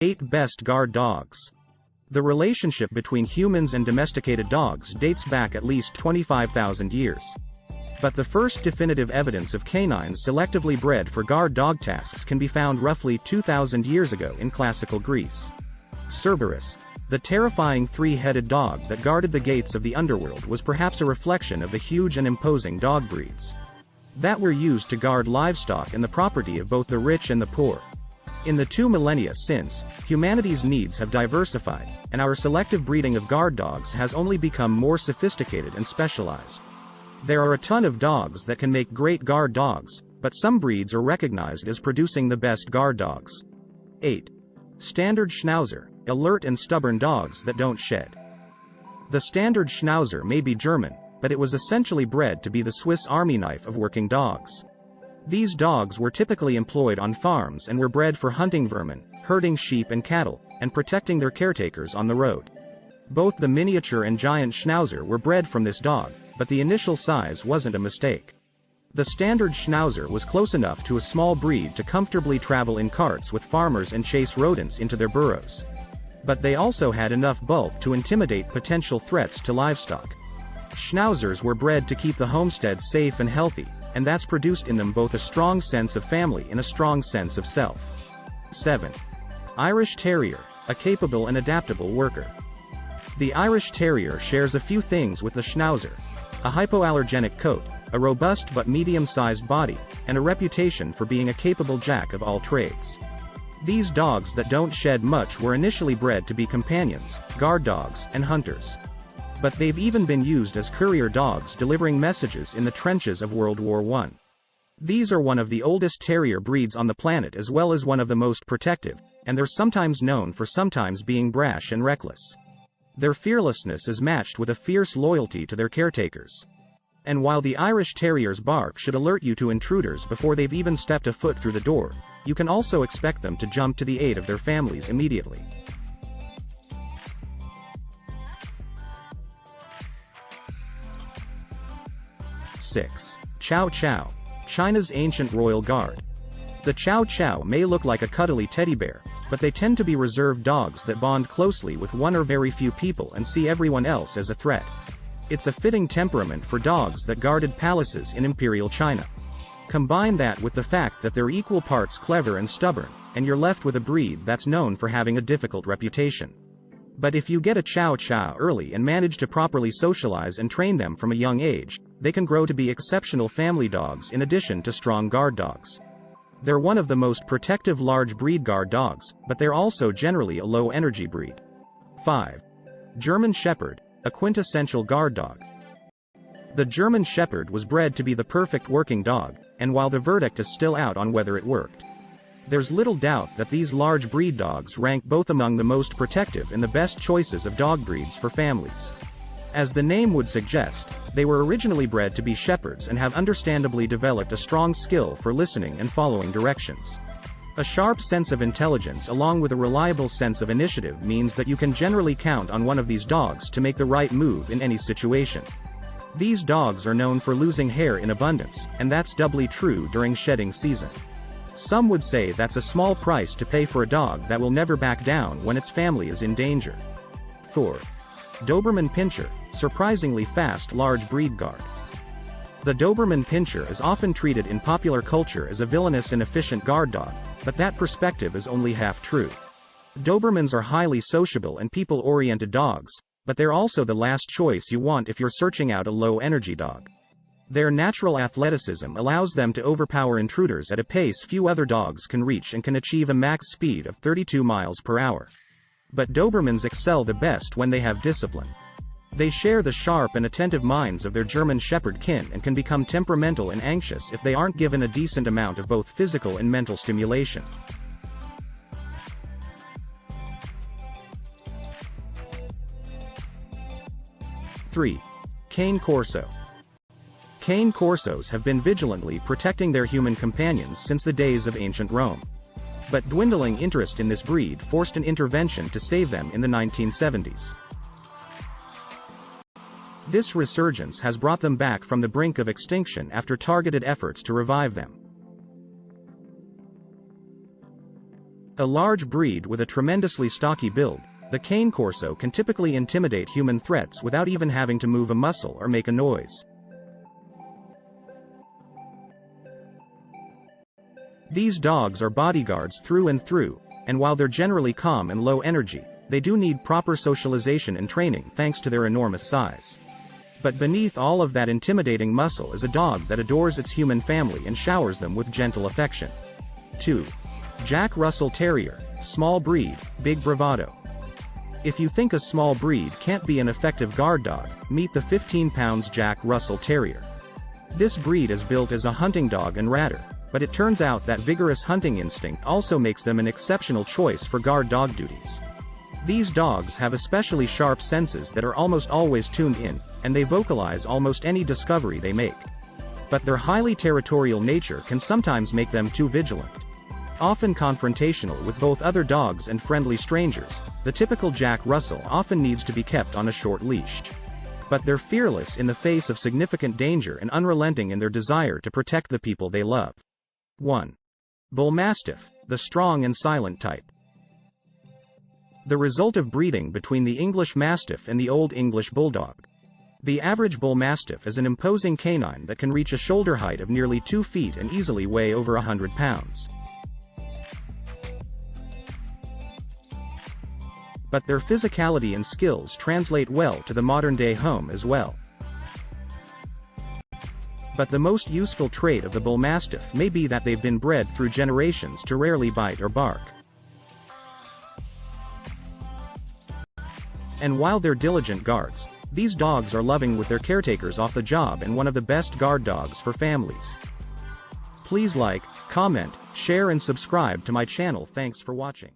8 Best Guard Dogs. The relationship between humans and domesticated dogs dates back at least 25,000 years. But the first definitive evidence of canines selectively bred for guard dog tasks can be found roughly 2,000 years ago in classical Greece. Cerberus, the terrifying 3-headed dog that guarded the gates of the underworld, was perhaps a reflection of the huge and imposing dog breeds that were used to guard livestock and the property of both the rich and the poor. In the 2 millennia since, humanity's needs have diversified, and our selective breeding of guard dogs has only become more sophisticated and specialized. There are a ton of dogs that can make great guard dogs, but some breeds are recognized as producing the best guard dogs. 8. Standard Schnauzer, alert and stubborn dogs that don't shed. The Standard Schnauzer may be German, but it was essentially bred to be the Swiss Army knife of working dogs. These dogs were typically employed on farms and were bred for hunting vermin, herding sheep and cattle, and protecting their caretakers on the road. Both the miniature and giant Schnauzer were bred from this dog, but the initial size wasn't a mistake. The Standard Schnauzer was close enough to a small breed to comfortably travel in carts with farmers and chase rodents into their burrows. But they also had enough bulk to intimidate potential threats to livestock. Schnauzers were bred to keep the homestead safe and healthy, and that's produced in them both a strong sense of family and a strong sense of self. 7. Irish Terrier, a capable and adaptable worker. The Irish Terrier shares a few things with the Schnauzer: a hypoallergenic coat, a robust but medium-sized body, and a reputation for being a capable jack of all trades. These dogs that don't shed much were initially bred to be companions, guard dogs, and hunters. But they've even been used as courier dogs delivering messages in the trenches of World War I. These are one of the oldest terrier breeds on the planet as well as one of the most protective, and they're sometimes known for sometimes being brash and reckless. Their fearlessness is matched with a fierce loyalty to their caretakers. And while the Irish Terrier's bark should alert you to intruders before they've even stepped a foot through the door, you can also expect them to jump to the aid of their families immediately. 6. Chow Chow, China's ancient royal guard. The Chow Chow may look like a cuddly teddy bear, but they tend to be reserved dogs that bond closely with one or very few people and see everyone else as a threat. It's a fitting temperament for dogs that guarded palaces in Imperial China. Combine that with the fact that they're equal parts clever and stubborn, and you're left with a breed that's known for having a difficult reputation. But if you get a Chow Chow early and manage to properly socialize and train them from a young age, they can grow to be exceptional family dogs in addition to strong guard dogs. They're one of the most protective large breed guard dogs, but they're also generally a low-energy breed. 5. German Shepherd, a quintessential guard dog. The German Shepherd was bred to be the perfect working dog, and while the verdict is still out on whether it worked, there's little doubt that these large breed dogs rank both among the most protective and the best choices of dog breeds for families. As the name would suggest, they were originally bred to be shepherds and have understandably developed a strong skill for listening and following directions. A sharp sense of intelligence along with a reliable sense of initiative means that you can generally count on one of these dogs to make the right move in any situation. These dogs are known for losing hair in abundance, and that's doubly true during shedding season. Some would say that's a small price to pay for a dog that will never back down when its family is in danger. 4. Doberman Pinscher, surprisingly fast large breed guard. The Doberman Pinscher is often treated in popular culture as a villainous and efficient guard dog, but that perspective is only half true. Dobermans are highly sociable and people-oriented dogs, but they're also the last choice you want if you're searching out a low-energy dog. Their natural athleticism allows them to overpower intruders at a pace few other dogs can reach and can achieve a max speed of 32 miles per hour. But Dobermans excel the best when they have discipline. They share the sharp and attentive minds of their German Shepherd kin and can become temperamental and anxious if they aren't given a decent amount of both physical and mental stimulation. 3. Cane Corso. Cane Corsos have been vigilantly protecting their human companions since the days of ancient Rome. But dwindling interest in this breed forced an intervention to save them in the 1970s. This resurgence has brought them back from the brink of extinction after targeted efforts to revive them. A large breed with a tremendously stocky build, the Cane Corso can typically intimidate human threats without even having to move a muscle or make a noise. These dogs are bodyguards through and through, and while they're generally calm and low energy, they do need proper socialization and training thanks to their enormous size. But beneath all of that intimidating muscle is a dog that adores its human family and showers them with gentle affection. 2. Jack Russell Terrier, small breed, big bravado. If you think a small breed can't be an effective guard dog, meet the 15-pound Jack Russell Terrier. This breed is built as a hunting dog and ratter, but it turns out that vigorous hunting instinct also makes them an exceptional choice for guard dog duties. These dogs have especially sharp senses that are almost always tuned in, and they vocalize almost any discovery they make. But their highly territorial nature can sometimes make them too vigilant. Often confrontational with both other dogs and friendly strangers, the typical Jack Russell often needs to be kept on a short leash. But they're fearless in the face of significant danger and unrelenting in their desire to protect the people they love. 1. Bull Mastiff, the strong and silent type. The result of breeding between the English Mastiff and the Old English Bulldog. The average Bull Mastiff is an imposing canine that can reach a shoulder height of nearly 2 feet and easily weigh over 100 pounds. But their physicality and skills translate well to the modern-day home as well. But the most useful trait of the Bull Mastiff may be that they've been bred through generations to rarely bite or bark. And while they're diligent guards, these dogs are loving with their caretakers off the job and one of the best guard dogs for families. Please like, comment, share and subscribe to my channel. Thanks for watching.